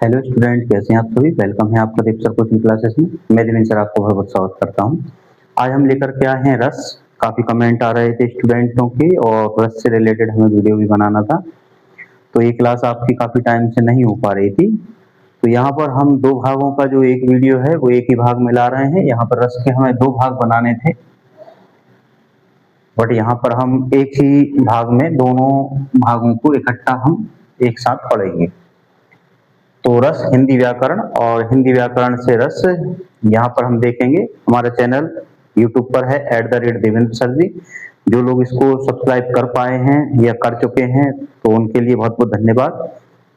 Hello student, कैसे हैं आप सभी। वेलकम है आपका दीप सर कोचिंग क्लासेस में। मैं दिनेश सर आपको बहुत बहुत स्वागत करता हूं। आज हम लेकर के आए हैं रस। काफ़ी कमेंट आ रहे थे स्टूडेंटों के और रस से रिलेटेड हमें वीडियो भी बनाना था, तो ये क्लास आपकी काफ़ी टाइम से नहीं हो पा रही थी। तो यहाँ पर हम दो भागों का जो एक वीडियो है वो एक ही भाग में ला रहे हैं। यहाँ पर रस के हमें दो भाग बनाने थे, बट यहाँ पर हम एक ही भाग में दोनों भागों को इकट्ठा हम एक साथ पढ़ेंगे। तो रस हिंदी व्याकरण और हिंदी व्याकरण से रस, यहाँ पर हम देखेंगे। हमारा चैनल यूट्यूब पर है @देवेंद्र सर जी। जो लोग इसको सब्सक्राइब कर पाए हैं या कर चुके हैं तो उनके लिए बहुत बहुत धन्यवाद।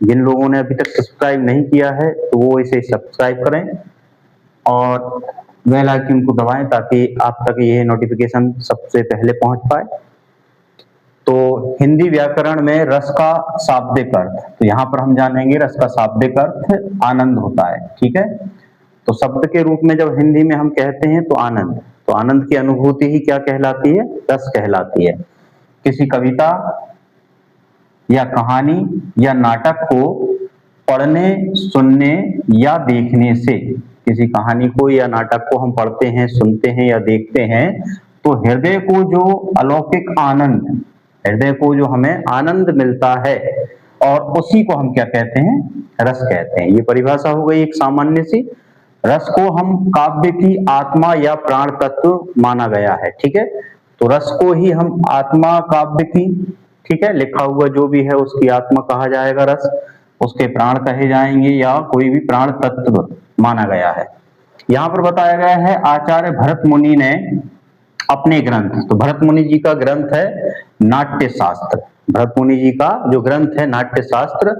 जिन लोगों ने अभी तक सब्सक्राइब नहीं किया है तो वो इसे सब्सक्राइब करें और बेल आइकन को दबाएं ताकि आप तक ये नोटिफिकेशन सबसे पहले पहुंच पाए। तो हिंदी व्याकरण में रस का शाब्दिक अर्थ, तो यहाँ पर हम जानेंगे रस का शाब्दिक अर्थ आनंद होता है। ठीक है, तो शब्द के रूप में जब हिंदी में हम कहते हैं तो आनंद, तो आनंद की अनुभूति ही क्या कहलाती है? रस कहलाती है। किसी कविता या कहानी या नाटक को पढ़ने, सुनने या देखने से, किसी कहानी को या नाटक को हम पढ़ते हैं, सुनते हैं या देखते हैं तो हृदय को जो अलौकिक आनंद, हृदय को जो हमें आनंद मिलता है और उसी को हम क्या कहते हैं? रस कहते हैं। ये परिभाषा हो गई एक सामान्य सी। रस को हम काव्य की आत्मा या प्राण तत्व माना गया है। ठीक है, तो रस को ही हम आत्मा काव्य की, ठीक है, लिखा हुआ जो भी है उसकी आत्मा कहा जाएगा रस, उसके प्राण कहे जाएंगे या कोई भी प्राण तत्व माना गया है। यहाँ पर बताया गया है आचार्य भरत मुनि ने अपने ग्रंथ, तो भरत मुनि जी का ग्रंथ है नाट्य शास्त्र। भरत मुनि जी का जो ग्रंथ है नाट्य शास्त्र,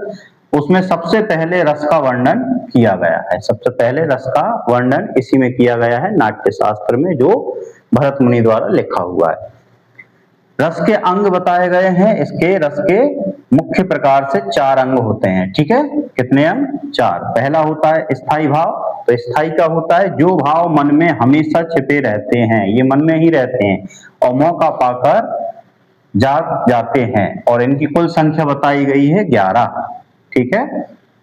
उसमें सबसे पहले रस का वर्णन किया गया है। सबसे पहले रस का वर्णन इसी में किया गया है, नाट्य शास्त्र में, जो भरत मुनि द्वारा लिखा हुआ है। रस के अंग बताए गए हैं। इसके रस के मुख्य प्रकार से 4 अंग होते हैं। ठीक है, कितने अंग? 4। पहला होता है स्थायी भाव। तो स्थायी का होता है जो भाव मन में हमेशा छिपे रहते हैं, ये मन में ही रहते हैं और मौका पाकर जाग जाते हैं, और इनकी कुल संख्या बताई गई है 11। ठीक है,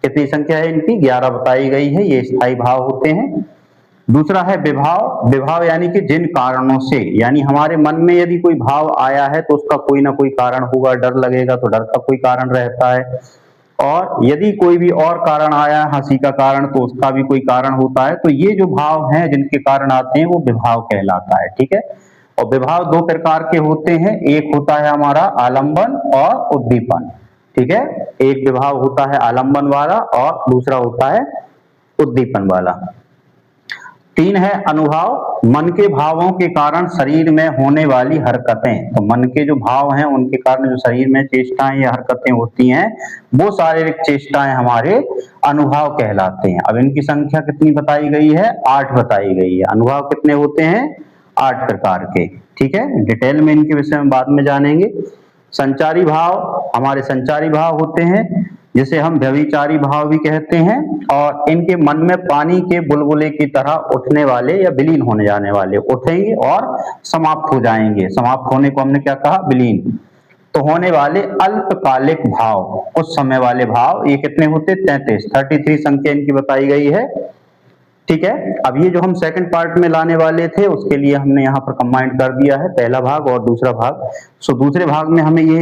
कितनी संख्या है इनकी? 11 बताई गई है। ये स्थायी भाव होते हैं। दूसरा है विभाव। विभाव यानी कि जिन कारणों से, यानी हमारे मन में यदि कोई भाव आया है तो उसका कोई ना कोई कारण होगा। डर लगेगा तो डर का कोई कारण रहता है, और यदि कोई भी और कारण आया, हंसी का कारण, तो उसका भी कोई कारण होता है। तो ये जो भाव हैं जिनके कारण आते हैं वो विभाव कहलाता है। ठीक है, और विभाव 2 प्रकार के होते हैं। एक होता है हमारा आलंबन और उद्दीपन। ठीक है, एक विभाव होता है आलंबन वाला और दूसरा होता है उद्दीपन वाला। 3 है अनुभाव। मन के भावों के कारण शरीर में होने वाली हरकतें, तो मन के जो भाव हैं उनके कारण जो शरीर में चेष्टाएं या हरकतें होती हैं वो शारीरिक चेष्टाएं हमारे अनुभाव कहलाते हैं। अब इनकी संख्या कितनी बताई गई है? 8 बताई गई है। अनुभाव कितने होते हैं? 8 प्रकार के। ठीक है, डिटेल में इनके विषय में बाद में जानेंगे। संचारी भाव, हमारे संचारी भाव होते हैं जिसे हम व्यभिचारी भाव भी कहते हैं, और इनके मन में पानी के बुलबुले की तरह उठने वाले या विलीन होने जाने वाले, उठेंगे और समाप्त हो जाएंगे। समाप्त होने को हमने क्या कहा? विलीन। तो होने वाले अल्पकालिक भाव, कुछ समय वाले भाव, ये कितने होते? 33 संख्या इनकी बताई गई है। ठीक है, अब ये जो हम सेकंड पार्ट में लाने वाले थे उसके लिए हमने यहाँ पर कंबाइंड कर दिया है, पहला भाग और दूसरा भाग। सो दूसरे भाग में हमें ये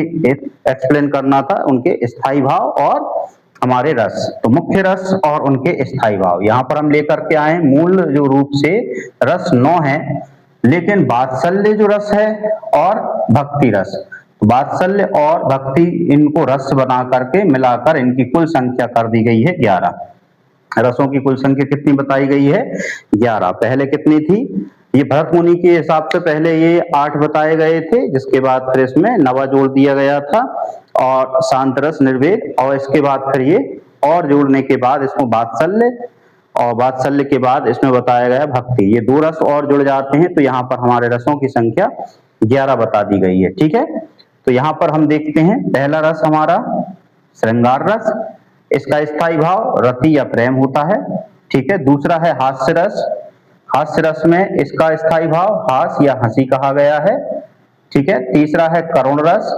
एक्सप्लेन करना था उनके स्थायी भाव और हमारे रस, तो मुख्य रस और उनके स्थायी भाव। यहाँ पर हम लेकर के आए मूल जो रूप से रस 9 है, लेकिन वात्सल्य जो रस है और भक्ति रस, तो वात्सल्य और भक्ति, इनको रस बना करके मिलाकर इनकी कुल संख्या कर दी गई है 11। रसों की कुल संख्या कितनी बताई गई है? 11। पहले कितनी थी? ये भरत मुनि के हिसाब से पहले ये 8 बताए गए थे, जिसके बाद फिर इसमें नवा जोड़ दिया गया था और शांत रस, निर्वेद, और इसके बाद फिर ये और जोड़ने के बाद इसमें वात्सल्य, और वात्सल्य के बाद इसमें बताया गया भक्ति। ये 2 रस और जुड़ जाते हैं तो यहाँ पर हमारे रसों की संख्या 11 बता दी गई है। ठीक है, तो यहाँ पर हम देखते हैं पहला रस हमारा श्रृंगार रस, इसका स्थायी भाव रति या प्रेम होता है। ठीक है, दूसरा है हास्य रस। हास्य रस में इसका स्थायी भाव हास या हंसी कहा गया है। ठीक है, तीसरा है करुण रस,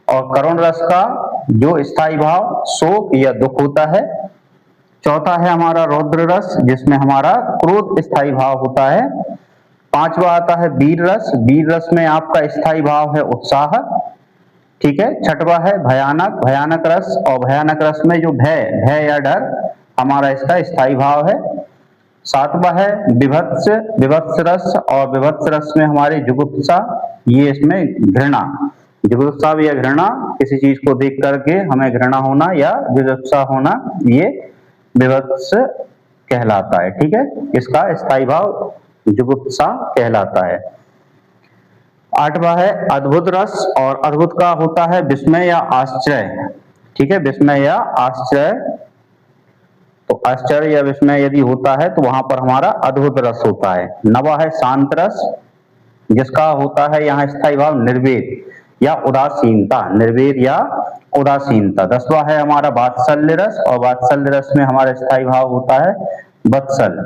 और करुण रस का जो स्थायी भाव शोक या दुख होता है। चौथा है हमारा रौद्र रस, जिसमें हमारा क्रोध स्थायी भाव होता है। पांचवा आता है वीर रस, वीर रस में आपका स्थायी भाव है उत्साह, ठीक है। छठवा है भयानक, भयानक रस, और भयानक रस में जो भय, भय या डर हमारा इसका स्थायी भाव है। सातवां है विभत्स, विभत्स रस, और विभत्स रस में हमारे जुगुप्सा, ये इसमें घृणा, जुगुप्सा या घृणा, किसी चीज को देख करके हमें घृणा होना या जुगुप्सा होना, ये विभत्स कहलाता है, ठीक है। इसका स्थायी भाव जुगुप्सा कहलाता है। आठवां है अद्भुत रस, और अद्भुत का होता है विस्मय या आश्चर्य, ठीक है, विस्मय या आश्चर्य। तो आश्चर्य या विस्मय यदि होता है तो वहां पर हमारा अद्भुत रस होता है। नवा है शांत रस, जिसका होता है यहाँ स्थायी भाव निर्वेद या उदासीनता, निर्वेद या उदासीनता। दसवां है हमारा वात्सल्य रस, और वात्सल्य रस में हमारा स्थायी भाव होता है वत्सल,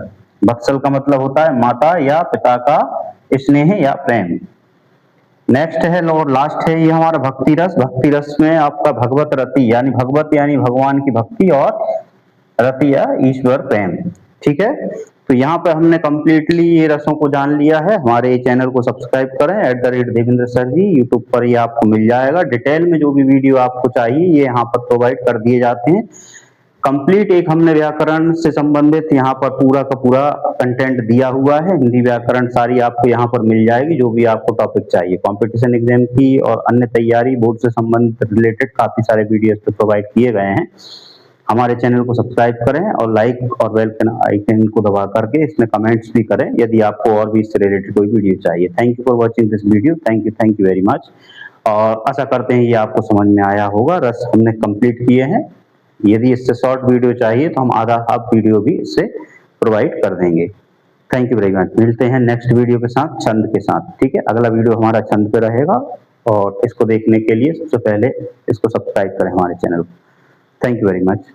वत्सल का मतलब होता है माता या पिता का स्नेह या प्रेम। नेक्स्ट है और लास्ट है ये हमारा भक्ति रस, भक्ति रस में आपका भगवत रति यानी भगवत यानी भगवान की भक्ति, और रति या ईश्वर प्रेम, ठीक है। तो यहाँ पे हमने कंप्लीटली ये रसों को जान लिया है। हमारे चैनल को सब्सक्राइब करें @देवेंद्र सर जी, यूट्यूब पर ये आपको मिल जाएगा। डिटेल में जो भी वीडियो आपको चाहिए ये यहाँ पर प्रोवाइड कर दिए जाते हैं। कंप्लीट एक हमने व्याकरण से संबंधित यहाँ पर पूरा का पूरा कंटेंट दिया हुआ है, हिंदी व्याकरण सारी आपको यहाँ पर मिल जाएगी, जो भी आपको टॉपिक चाहिए। कंपटीशन एग्जाम की और अन्य तैयारी बोर्ड से संबंधित रिलेटेड काफी सारे वीडियोस पे प्रोवाइड किए गए हैं। हमारे चैनल को सब्सक्राइब करें और लाइक और बेल के आइकन को दबा करके इसमें कमेंट्स भी करें यदि आपको और भी इससे रिलेटेड कोई वीडियो चाहिए। Thank you for watching this video, thank you very much. और आशा करते हैं ये आपको समझ में आया होगा। रस हमने कंप्लीट किए हैं। यदि इससे शॉर्ट वीडियो चाहिए तो हम आधा हाफ वीडियो भी इससे प्रोवाइड कर देंगे। Thank you very much. मिलते हैं नेक्स्ट वीडियो के साथ, छंद के साथ, ठीक है। अगला वीडियो हमारा छंद पे रहेगा, और इसको देखने के लिए सबसे पहले इसको सब्सक्राइब करें हमारे चैनल को। Thank you very much.